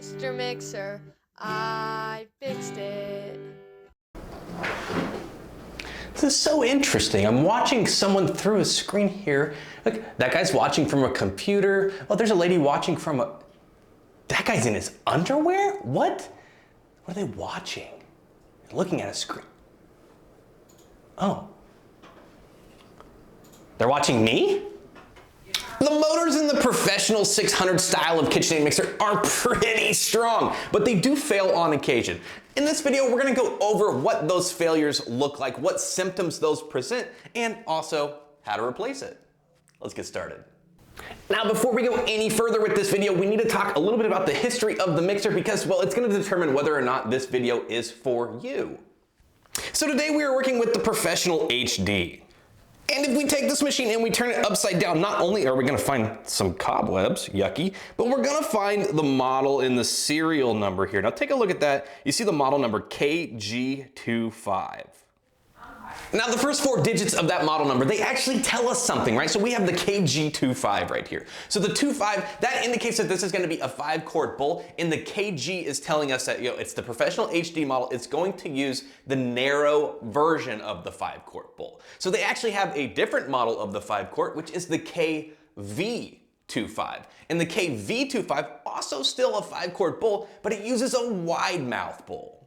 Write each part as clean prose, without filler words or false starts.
Mr. Mixer, I fixed it. This is so interesting. I'm watching someone through a screen here. Look, that guy's watching from a computer. Oh, there's a lady watching from a... That guy's in his underwear? What? What are they watching? They're looking at a screen. Oh. They're watching me? The motors in the professional 600 style of KitchenAid mixer are pretty strong, but they do fail on occasion. In this video, we're gonna go over what those failures look like, what symptoms those present, and also how to replace it. Let's get started. Now, before we go any further with this video, we need to talk a little bit about the history of the mixer because, well, it's gonna determine whether or not this video is for you. So today we are working with the Professional HD. And if we take this machine and we turn it upside down, not only are we gonna find some cobwebs, yucky, but we're gonna find the model in the serial number here. Now take a look at that. You see the model number KG25. Now the first four digits of that model number, they actually tell us something, right? So we have the KG25 right here. So the 25, that indicates that this is gonna be a 5-quart bowl, and the KG is telling us that, it's the Professional HD model. It's going to use the narrow version of the 5-quart bowl. So they actually have a different model of the 5-quart, which is the KV25. And the KV25, also still a 5-quart bowl, but it uses a wide mouth bowl.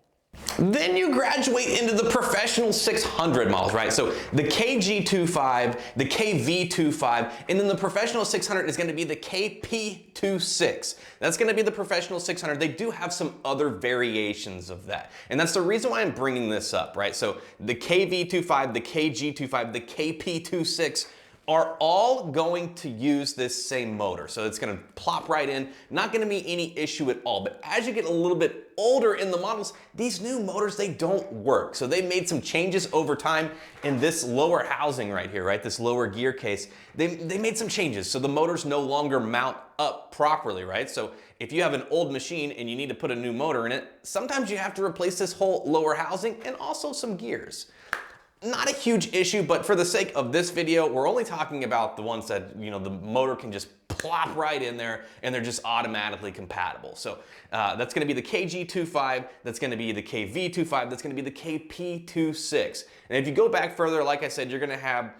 Then you graduate into the Professional 600 models, right? So the KG25, the KV25, and then the Professional 600 is going to be the KP26. That's going to be the Professional 600. They do have some other variations of that. And that's the reason why I'm bringing this up, right? So the KV25, the KG25, the KP26 are all going to use this same motor. So it's gonna plop right in, not gonna be any issue at all. But as you get a little bit older in the models, these new motors, they don't work. So they made some changes over time in this lower housing right here, right? This lower gear case. They made some changes. So the motors no longer mount up properly, right? So if you have an old machine and you need to put a new motor in it, sometimes you have to replace this whole lower housing and also some gears. Not a huge issue, but for the sake of this video, we're only talking about the ones that, the motor can just plop right in there and they're just automatically compatible. So that's gonna be the KG25, that's gonna be the KV25, that's gonna be the KP26. And if you go back further, like I said, you're gonna have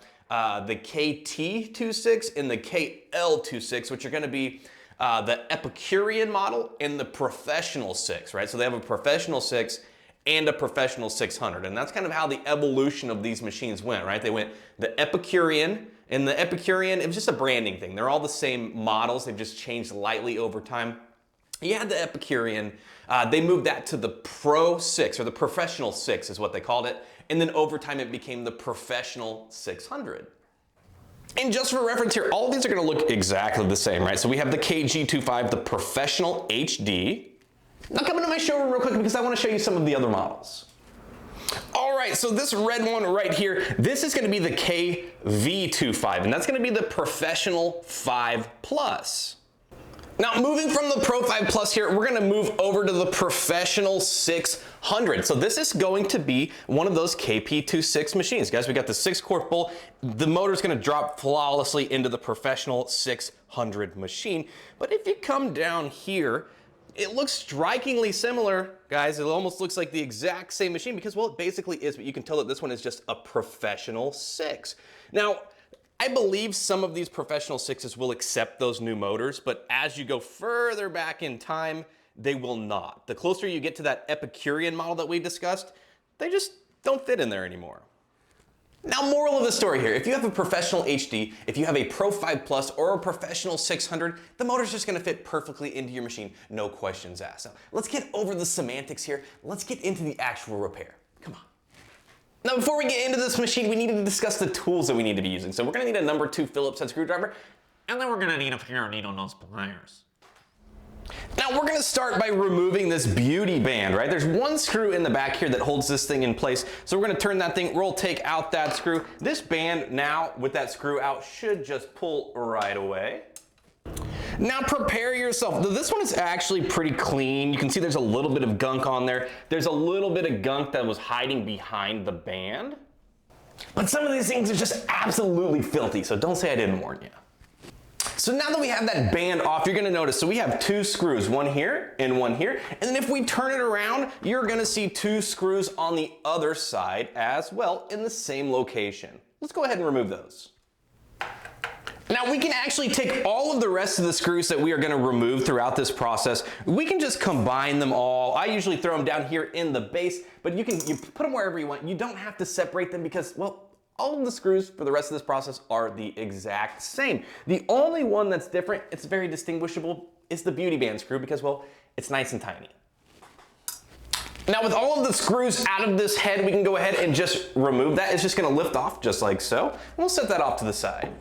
the KT26 and the KL26, which are gonna be the Epicurean model and the Professional 6, right? So they have a Professional 6 and a Professional 600. And that's kind of how the evolution of these machines went, right? They went the Epicurean, and the Epicurean, it was just a branding thing. They're all the same models, they've just changed lightly over time. You had the Epicurean, they moved that to the Pro 6, or the Professional 6 is what they called it. And then over time it became the Professional 600. And just for reference here, all of these are gonna look exactly the same, right? So we have the KG25, the Professional HD. Now come into my showroom real quick because I want to show you some of the other models. All right, so this red one right here, this is going to be the KV25, and that's going to be the Professional 5 Plus. Now moving from the Pro 5 Plus here, we're going to move over to the Professional 600. So this is going to be one of those KP26 machines. Guys, we got the 6-quart bowl. The motor's going to drop flawlessly into the Professional 600 machine. But if you come down here, it looks strikingly similar, guys. It almost looks like the exact same machine because, well, it basically is, but you can tell that this one is just a Professional 6. Now, I believe some of these Professional 6s will accept those new motors, but as you go further back in time, they will not. The closer you get to that Epicurean model that we discussed, they just don't fit in there anymore. Now, moral of the story here, if you have a Professional HD, if you have a Pro 5 Plus or a Professional 600, the motor's just gonna fit perfectly into your machine, no questions asked. Now, let's get over the semantics here. Let's get into the actual repair. Come on. Now, before we get into this machine, we need to discuss the tools that we need to be using. So we're gonna need a number 2 Phillips head screwdriver, and then we're gonna need a pair of needle nose pliers. Now we're gonna start by removing this beauty band, right? There's one screw in the back here that holds this thing in place. So we're gonna turn that thing, we'll take out that screw. This band now, with that screw out, should just pull right away. Now prepare yourself. This one is actually pretty clean. You can see there's a little bit of gunk on there. There's a little bit of gunk that was hiding behind the band. But some of these things are just absolutely filthy, so don't say I didn't warn you. So now that we have that band off, you're gonna notice, so we have 2 screws, one here and one here. And then if we turn it around, you're gonna see 2 screws on the other side as well in the same location. Let's go ahead and remove those. Now we can actually take all of the rest of the screws that we are gonna remove throughout this process. We can just combine them all. I usually throw them down here in the base, but you put them wherever you want. You don't have to separate them because, well, all of the screws for the rest of this process are the exact same. The only one that's different, it's very distinguishable, is the beauty band screw because, well, it's nice and tiny. Now with all of the screws out of this head, we can go ahead and just remove that. It's just gonna lift off just like so. We'll set that off to the side.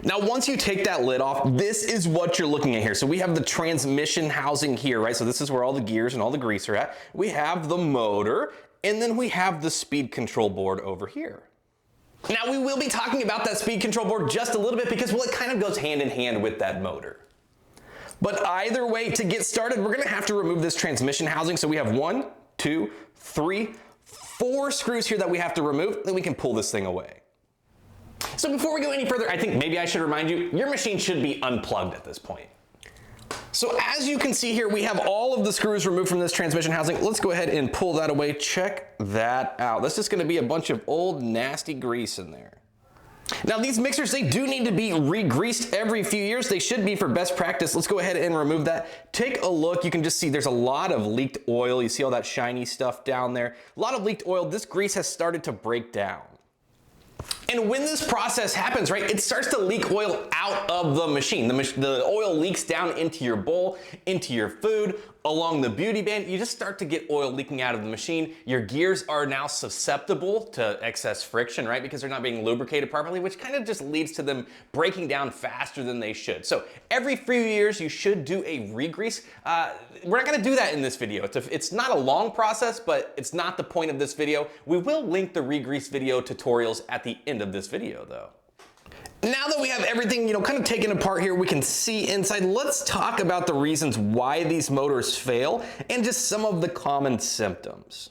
Now, once you take that lid off, this is what you're looking at here. So we have the transmission housing here, right? So this is where all the gears and all the grease are at. We have the motor, and then we have the speed control board over here. Now, we will be talking about that speed control board just a little bit because, well, it kind of goes hand in hand with that motor. But either way, to get started, we're gonna have to remove this transmission housing. So we have 1, 2, 3, 4 screws here that we have to remove, then we can pull this thing away. So before we go any further, I think maybe I should remind you, your machine should be unplugged at this point. So as you can see here, we have all of the screws removed from this transmission housing. Let's go ahead and pull that away. Check that out. That's just gonna be a bunch of old nasty grease in there. Now these mixers, they do need to be re-greased every few years. They should be for best practice. Let's go ahead and remove that. Take a look. You can just see there's a lot of leaked oil. You see all that shiny stuff down there. A lot of leaked oil. This grease has started to break down. And when this process happens, right, it starts to leak oil out of the machine. The oil leaks down into your bowl, into your food, along the beauty band. You just start to get oil leaking out of the machine. Your gears are now susceptible to excess friction, right, because they're not being lubricated properly, which kind of just leads to them breaking down faster than they should. So every few years, you should do a re-grease. We're not gonna do that in this video. It's not a long process, but it's not the point of this video. We will link the re-grease video tutorials at the end of this video though. Now that we have everything, kind of taken apart here, we can see inside. Let's talk about the reasons why these motors fail and just some of the common symptoms.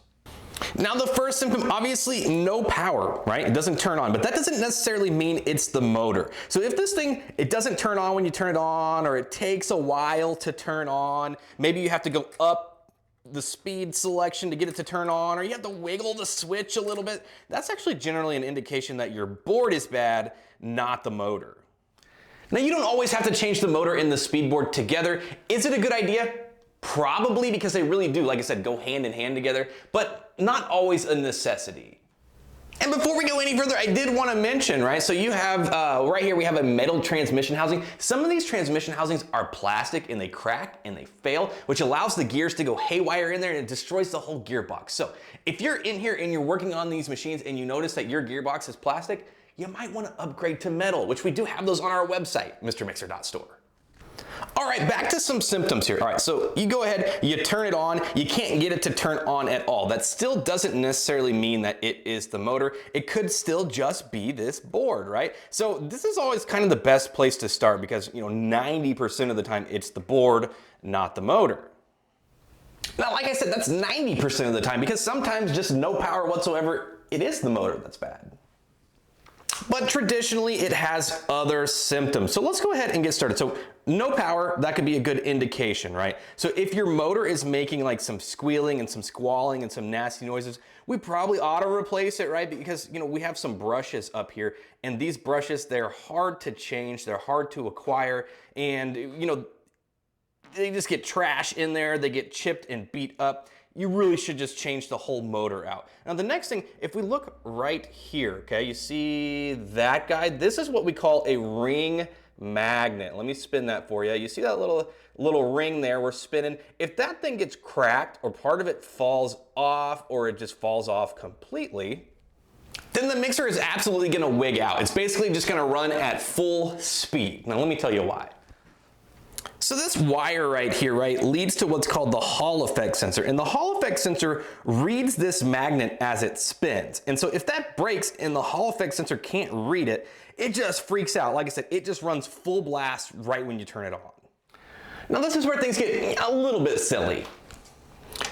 Now the first symptom, obviously no power, right? It doesn't turn on, but that doesn't necessarily mean it's the motor. So if this thing, it doesn't turn on when you turn it on, or it takes a while to turn on, maybe you have to go up the speed selection to get it to turn on, or you have to wiggle the switch a little bit, that's actually generally an indication that your board is bad, not the motor. Now you don't always have to change the motor and the speed board together. Is it a good idea? Probably, because they really do, like I said, go hand in hand together, but not always a necessity. And before we go any further, I did want to mention, right, so you have, right here we have a metal transmission housing. Some of these transmission housings are plastic and they crack and they fail, which allows the gears to go haywire in there and it destroys the whole gearbox. So if you're in here and you're working on these machines and you notice that your gearbox is plastic, you might want to upgrade to metal, which we do have those on our website, mrmixer.store. All right, back to some symptoms here. All right, so you go ahead, you turn it on, you can't get it to turn on at all. That still doesn't necessarily mean that it is the motor. It could still just be this board, right? So this is always kind of the best place to start because, 90% of the time it's the board, not the motor. Now, like I said, that's 90% of the time because sometimes just no power whatsoever, it is the motor that's bad. But traditionally it has other symptoms. So let's go ahead and get started. So no power, that could be a good indication, right? So if your motor is making like some squealing and some squalling and some nasty noises, we probably ought to replace it, right? Because, we have some brushes up here and these brushes, they're hard to change, they're hard to acquire, and, they just get trash in there, they get chipped and beat up. You really should just change the whole motor out. Now the next thing, if we look right here, okay, you see that guy? This is what we call a ring magnet. Let me spin that for you. You see that little ring there we're spinning? If that thing gets cracked or part of it falls off or it just falls off completely, then the mixer is absolutely gonna wig out. It's basically just gonna run at full speed. Now let me tell you why. So this wire right here, right, leads to what's called the Hall effect sensor. And the Hall effect sensor reads this magnet as it spins. And so if that breaks and the Hall effect sensor can't read it, it just freaks out. Like I said, it just runs full blast right when you turn it on. Now this is where things get a little bit silly.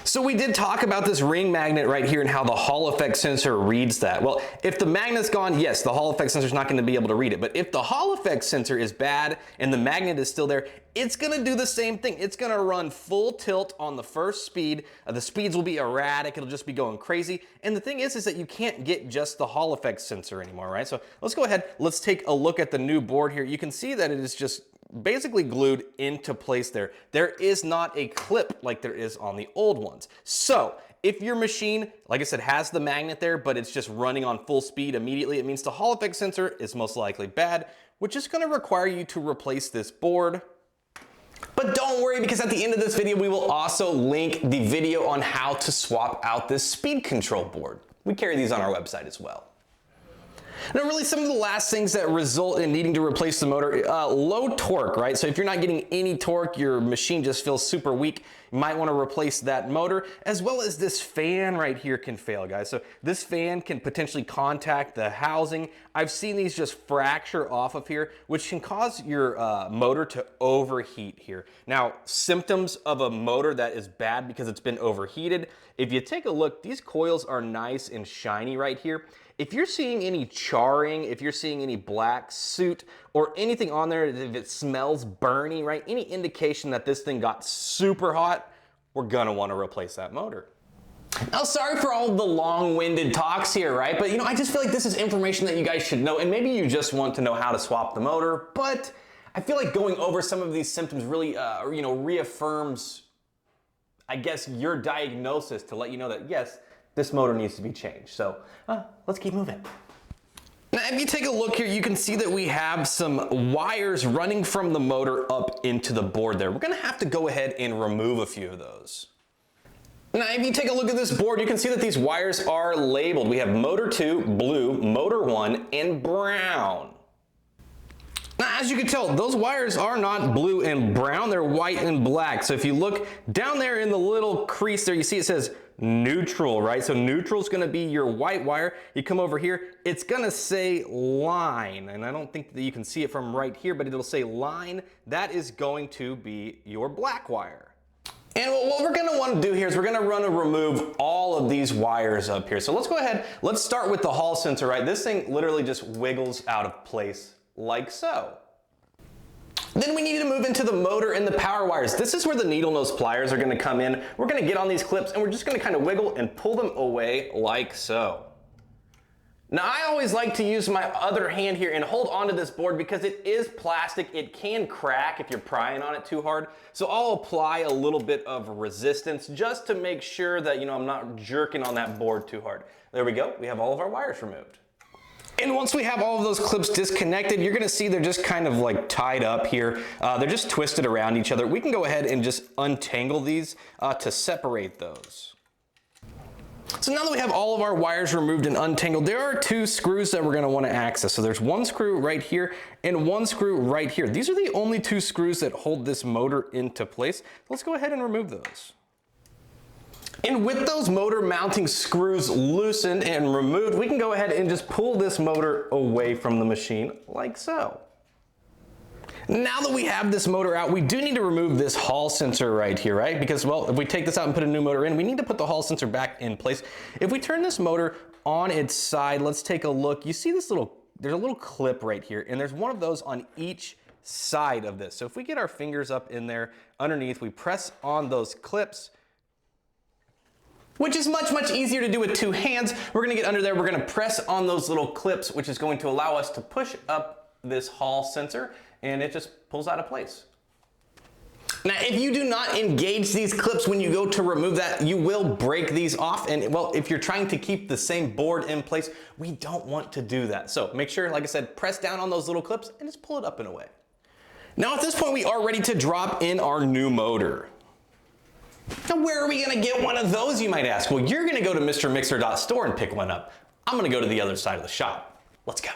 So we did talk about this ring magnet right here and how the Hall effect sensor reads that. Well, if the magnet's gone, yes, the Hall effect sensor is not going to be able to read it. But if the Hall effect sensor is bad and the magnet is still there, it's going to do the same thing. It's going to run full tilt on the first speed. The speeds will be erratic. It'll just be going crazy. And the thing is that you can't get just the Hall effect sensor anymore, right? So let's go ahead. Let's take a look at the new board here. You can see that it is just basically glued into place there. There is not a clip like there is on the old ones. So if your machine, like I said, has the magnet there, but it's just running on full speed immediately, it means the Hall effect sensor is most likely bad, which is going to require you to replace this board. But don't worry, because at the end of this video, we will also link the video on how to swap out this speed control board. We carry these on our website as well. Now really some of the last things that result in needing to replace the motor, low torque, right? So if you're not getting any torque, your machine just feels super weak, you might want to replace that motor, as well as this fan right here can fail, guys. So this fan can potentially contact the housing. I've seen these just fracture off of here, which can cause your motor to overheat here. Now, symptoms of a motor that is bad because it's been overheated, if you take a look, these coils are nice and shiny right here. If you're seeing any charring, if you're seeing any black soot or anything on there, if it smells burny, right? Any indication that this thing got super hot, we're gonna wanna replace that motor. Now, sorry for all the long-winded talks here, right? But I just feel like this is information that you guys should know, and maybe you just want to know how to swap the motor, but I feel like going over some of these symptoms really, reaffirms, I guess, your diagnosis to let you know that, yes, this motor needs to be changed. So let's keep moving. Now, if you take a look here, you can see that we have some wires running from the motor up into the board there. We're gonna have to go ahead and remove a few of those. Now, if you take a look at this board, you can see that these wires are labeled. We have motor 2, blue, motor 1, and brown. Now, as you can tell, those wires are not blue and brown, they're white and black. So if you look down there in the little crease there, you see it says neutral, right? So neutral is gonna be your white wire. You come over here, it's gonna say line, and I don't think that you can see it from right here, but it'll say line. That is going to be your black wire. And what we're gonna wanna do here is we're gonna remove all of these wires up here. So let's go ahead, let's start with the Hall sensor, right? This thing literally just wiggles out of place like so. Then we need to move into the motor and the power wires. This is where the needle nose pliers are gonna come in. We're gonna get on these clips and we're just gonna kind of wiggle and pull them away like so. Now, I always like to use my other hand here and hold onto this board because it is plastic. It can crack if you're prying on it too hard. So I'll apply a little bit of resistance just to make sure that, I'm not jerking on that board too hard. There we go. We have all of our wires removed. And once we have all of those clips disconnected, you're gonna see they're just kind of like tied up here. They're just twisted around each other. We can go ahead and just untangle these to separate those. So now that we have all of our wires removed and untangled, there are two screws that we're gonna wanna access. So there's one screw right here and one screw right here. These are the only two screws that hold this motor into place. Let's go ahead and remove those. And with those motor mounting screws loosened and removed, we can go ahead and just pull this motor away from the machine like so. Now that we have this motor out, we do need to remove this Hall sensor right here, right? Because, well, if we take this out and put a new motor in, we need to put the Hall sensor back in place. If we turn this motor on its side, let's take a look. You see there's a little clip right here, and there's one of those on each side of this. So if we get our fingers up in there underneath, we press on those clips, which is much, much easier to do with two hands. We're gonna get under there, we're gonna press on those little clips, which is going to allow us to push up this Hall sensor, and it just pulls out of place. Now, if you do not engage these clips when you go to remove that, you will break these off. And well, if you're trying to keep the same board in place, we don't want to do that. So make sure, like I said, press down on those little clips and just pull it up and away. Now, at this point, we are ready to drop in our new motor. Now, where are we gonna get one of those, you might ask? Well, you're gonna go to MrMixer.store and pick one up. I'm gonna go to the other side of the shop. Let's go.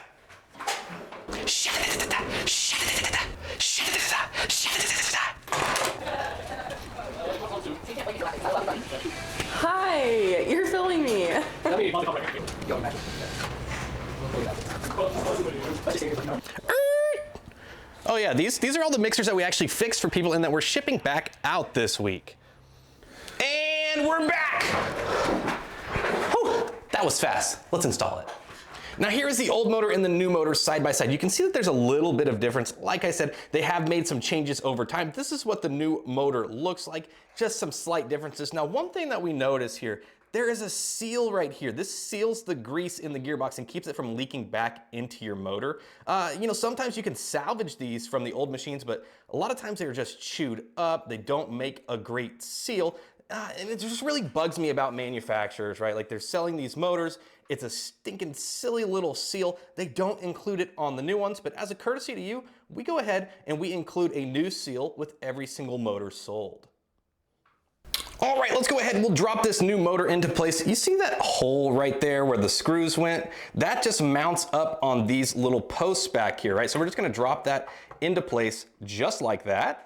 Hi, you're filming me. Oh yeah, these are all the mixers that we actually fixed for people and that we're shipping back out this week. And And we're back. Whew, that was fast. Let's install it. Now here is the old motor and the new motor side by side. You can see that there's a little bit of difference. Like I said, they have made some changes over time. This is what the new motor looks like, just some slight differences. Now, one thing that we notice here, there is a seal right here. This seals the grease in the gearbox and keeps it from leaking back into your motor. You know, sometimes you can salvage these from the old machines, but a lot of times they're just chewed up. They don't make a great seal. And it just really bugs me about manufacturers, right? Like they're selling these motors, it's a stinking silly little seal. They don't include it on the new ones, but as a courtesy to you, we go ahead and we include a new seal with every single motor sold. All right, let's go ahead and we'll drop this new motor into place. You see that hole right there where the screws went? That just mounts up on these little posts back here, right? So we're just gonna drop that into place just like that.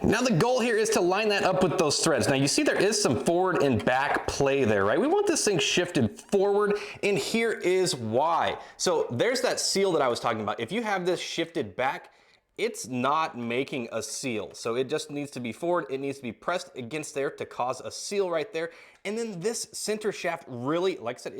Now the goal here is to line that up with those threads. Now you see there is some forward and back play there, right? We want this thing shifted forward, and here is why. So there's that seal that I was talking about. If you have this shifted back, it's not making a seal. So it just needs to be forward. It needs to be pressed against there to cause a seal right there. And then this center shaft really, like I said,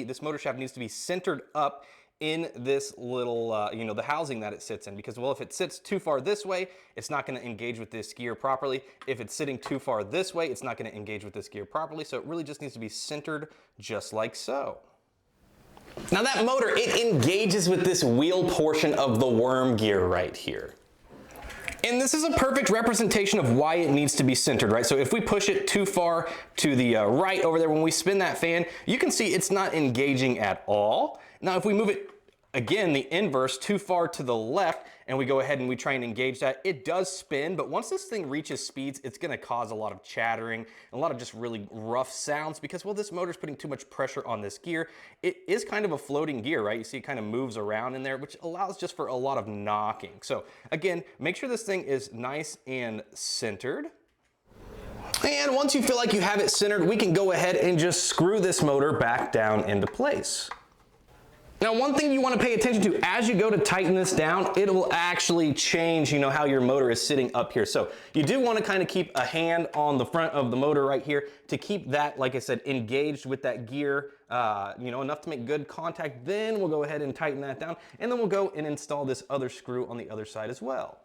this motor shaft needs to be centered up in this little, you know, the housing that it sits in, because, well, if it sits too far this way, it's not gonna engage with this gear properly. If it's sitting too far this way, it's not gonna engage with this gear properly. So it really just needs to be centered just like so. Now that motor, it engages with this wheel portion of the worm gear right here. And this is a perfect representation of why it needs to be centered, right? So if we push it too far to the right over there, when we spin that fan, you can see it's not engaging at all. Now, if we move it, again, the inverse, too far to the left, and we go ahead and we try and engage that, it does spin, but once this thing reaches speeds, it's gonna cause a lot of chattering, a lot of just really rough sounds because, well, this motor's putting too much pressure on this gear. It is kind of a floating gear, right? You see it kind of moves around in there, which allows just for a lot of knocking. So again, make sure this thing is nice and centered. And once you feel like you have it centered, we can go ahead and just screw this motor back down into place. Now, one thing you want to pay attention to as you go to tighten this down, it will actually change, you know, how your motor is sitting up here. So you do want to kind of keep a hand on the front of the motor right here to keep that, like I said, engaged with that gear, you know, enough to make good contact. Then we'll go ahead and tighten that down, and then we'll go and install this other screw on the other side as well.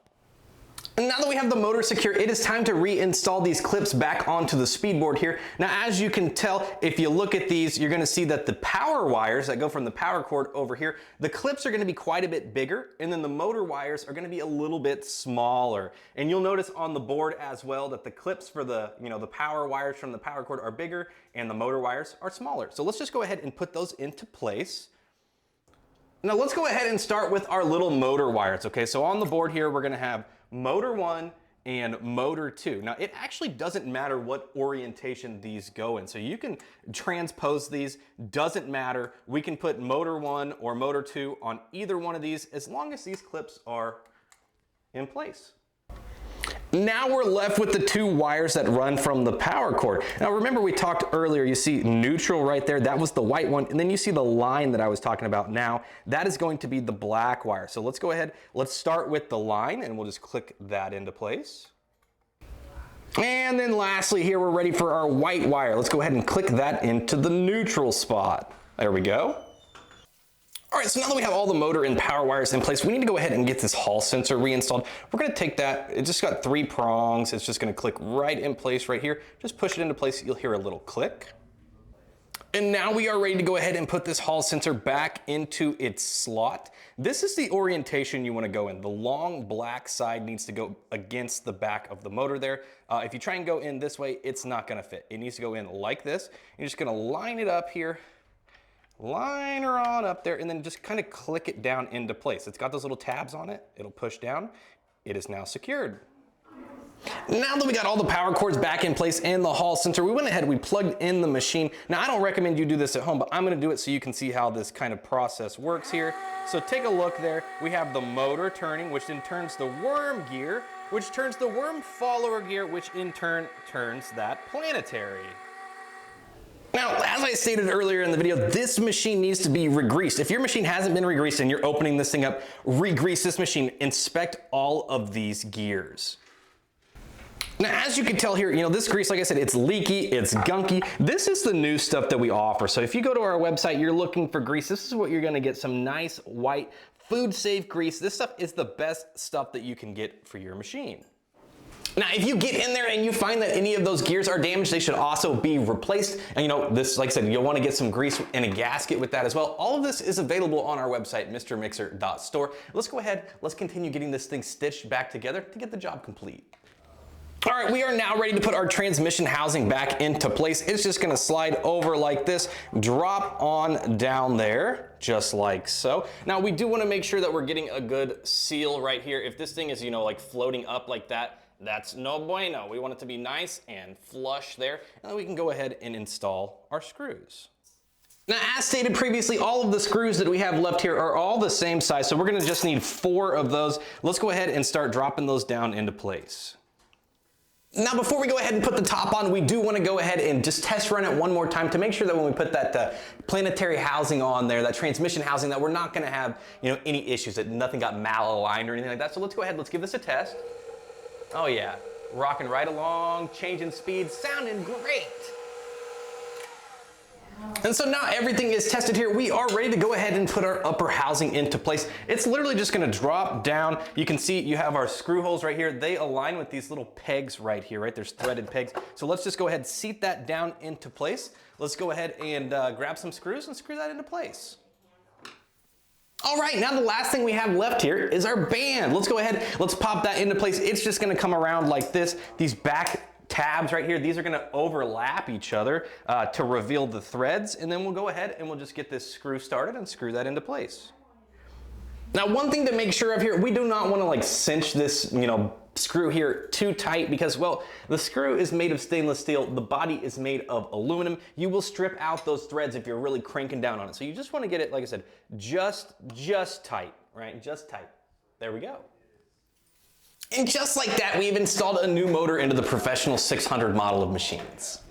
And now that we have the motor secure, it is time to reinstall these clips back onto the speed board here. Now, as you can tell, if you look at these, you're gonna see that the power wires that go from the power cord over here, the clips are gonna be quite a bit bigger, and then the motor wires are gonna be a little bit smaller. And you'll notice on the board as well that the clips for the, you know, the power wires from the power cord are bigger and the motor wires are smaller. So let's just go ahead and put those into place. Now let's go ahead and start with our little motor wires, okay? So on the board here, we're gonna have motor 1 and motor 2. Now it actually doesn't matter what orientation these go in. So you can transpose these, doesn't matter. We can put motor 1 or motor 2 on either one of these as long as these clips are in place. Now we're left with the two wires that run from the power cord. Now remember we talked earlier, you see neutral right there, that was the white one, and then you see the line that I was talking about now, that is going to be the black wire. So let's go ahead, let's start with the line and we'll just click that into place. And then lastly here, we're ready for our white wire. Let's go ahead and click that into the neutral spot. There we go. All right, so now that we have all the motor and power wires in place, we need to go ahead and get this Hall sensor reinstalled. We're gonna take that, it just got 3 prongs. It's just gonna click right in place right here. Just push it into place, you'll hear a little click. And now we are ready to go ahead and put this Hall sensor back into its slot. This is the orientation you wanna go in. The long black side needs to go against the back of the motor there. If you try and go in this way, it's not gonna fit. It needs to go in like this. You're just gonna line it up here, line her on up there, and then just kind of click it down into place. It's got those little tabs on it. It'll push down. It is now secured. Now that we got all the power cords back in place and the Hall sensor, we went ahead, we plugged in the machine. Now I don't recommend you do this at home, but I'm gonna do it so you can see how this kind of process works here. So take a look there. We have the motor turning, which then turns the worm gear, which turns the worm follower gear, which in turn turns that planetary. Now, as I stated earlier in the video, this machine needs to be re-greased. If your machine hasn't been re-greased and you're opening this thing up, re-grease this machine. Inspect all of these gears. Now, as you can tell here, this grease, like I said, it's leaky, it's gunky. This is the new stuff that we offer. So if you go to our website, you're looking for grease, this is what you're gonna get, some nice white food-safe grease. This stuff is the best stuff that you can get for your machine. Now, if you get in there and you find that any of those gears are damaged, they should also be replaced. And this, like I said, you'll wanna get some grease and a gasket with that as well. All of this is available on our website, mrmixer.store. Let's go ahead, let's continue getting this thing stitched back together to get the job complete. All right, we are now ready to put our transmission housing back into place. It's just gonna slide over like this, drop on down there, just like so. Now, we do wanna make sure that we're getting a good seal right here. If this thing is, like floating up like that, that's no bueno. We want it to be nice and flush there, and then we can go ahead and install our screws. Now, as stated previously, all of the screws that we have left here are all the same size, so we're gonna just need 4 of those. Let's go ahead and start dropping those down into place. Now, before we go ahead and put the top on, we do want to go ahead and just test run it one more time to make sure that when we put that planetary housing on there, that transmission housing, that we're not going to have any issues, that nothing got malaligned or anything like that. So let's go ahead, let's give this a test. Oh yeah, rocking right along, changing speed, sounding great. And so now everything is tested here. We are ready to go ahead and put our upper housing into place. It's literally just gonna drop down. You can see you have our screw holes right here. They align with these little pegs right here, right? There's threaded pegs. So let's just go ahead and seat that down into place. Let's go ahead and grab some screws and screw that into place. All right, now the last thing we have left here is our band. Let's go ahead, let's pop that into place. It's just gonna come around like this. These back tabs right here, these are gonna overlap each other to reveal the threads, and then we'll go ahead and we'll just get this screw started and screw that into place. Now, one thing to make sure of here, we do not wanna cinch this, screw here too tight because, well, the screw is made of stainless steel, the body is made of aluminum. You will strip out those threads if you're really cranking down on it. So you just wanna get it, like I said, just tight, right? Just tight. There we go. And just like that, we've installed a new motor into the Professional 600 model of machines.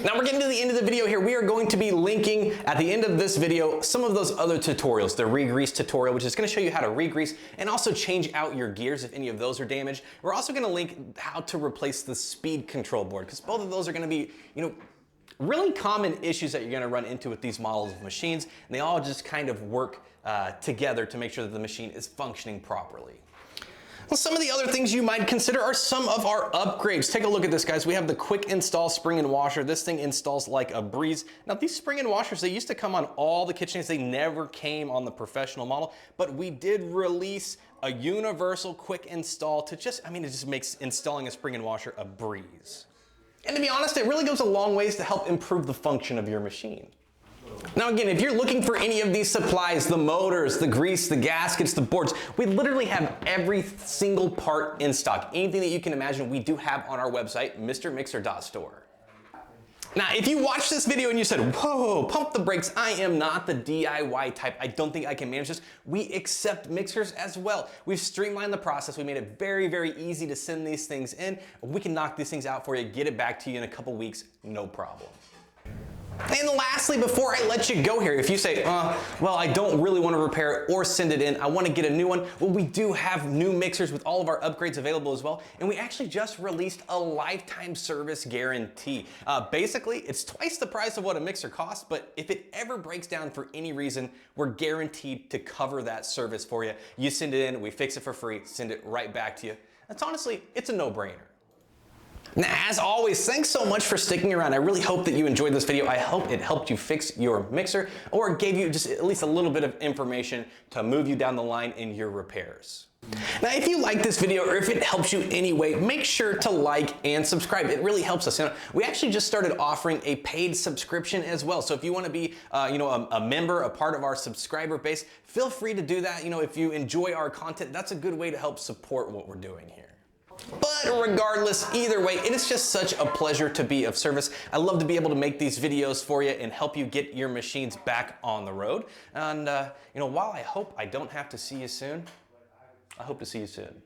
Now we're getting to the end of the video here. We are going to be linking at the end of this video some of those other tutorials. The re-grease tutorial, which is going to show you how to re-grease and also change out your gears if any of those are damaged. We're also going to link how to replace the speed control board, because both of those are going to be, really common issues that you're going to run into with these models of machines, and they all just kind of work together to make sure that the machine is functioning properly. Well, some of the other things you might consider are some of our upgrades. Take a look at this, guys. We have the quick install spring and washer. This thing installs like a breeze. Now, these spring and washers, they used to come on all the KitchenAids. They never came on the professional model, but we did release a universal quick install to it just makes installing a spring and washer a breeze. And to be honest, it really goes a long ways to help improve the function of your machine. Now again, if you're looking for any of these supplies, the motors, the grease, the gaskets, the boards, we literally have every single part in stock. Anything that you can imagine, we do have on our website, mrmixer.store. Now, if you watched this video and you said, whoa, pump the brakes, I am not the DIY type, I don't think I can manage this, we accept mixers as well. We've streamlined the process, we made it very, very easy to send these things in. We can knock these things out for you, get it back to you in a couple weeks, no problem. And lastly, before I let you go here, if you say, well, I don't really want to repair it or send it in, I want to get a new one, well, we do have new mixers with all of our upgrades available as well, and we actually just released a lifetime service guarantee. Basically, it's twice the price of what a mixer costs, but if it ever breaks down for any reason, we're guaranteed to cover that service for you. You send it in, we fix it for free, send it right back to you. That's honestly, it's a no-brainer. Now, as always, thanks so much for sticking around. I really hope that you enjoyed this video. I hope it helped you fix your mixer or gave you just at least a little bit of information to move you down the line in your repairs. Now, if you like this video or if it helps you anyway, make sure to like and subscribe. It really helps us. We actually just started offering a paid subscription as well. So if you want to be, a member, a part of our subscriber base, feel free to do that. If you enjoy our content, that's a good way to help support what we're doing here. But regardless, either way, it is just such a pleasure to be of service. I love to be able to make these videos for you and help you get your machines back on the road. And, while I hope I don't have to see you soon, I hope to see you soon.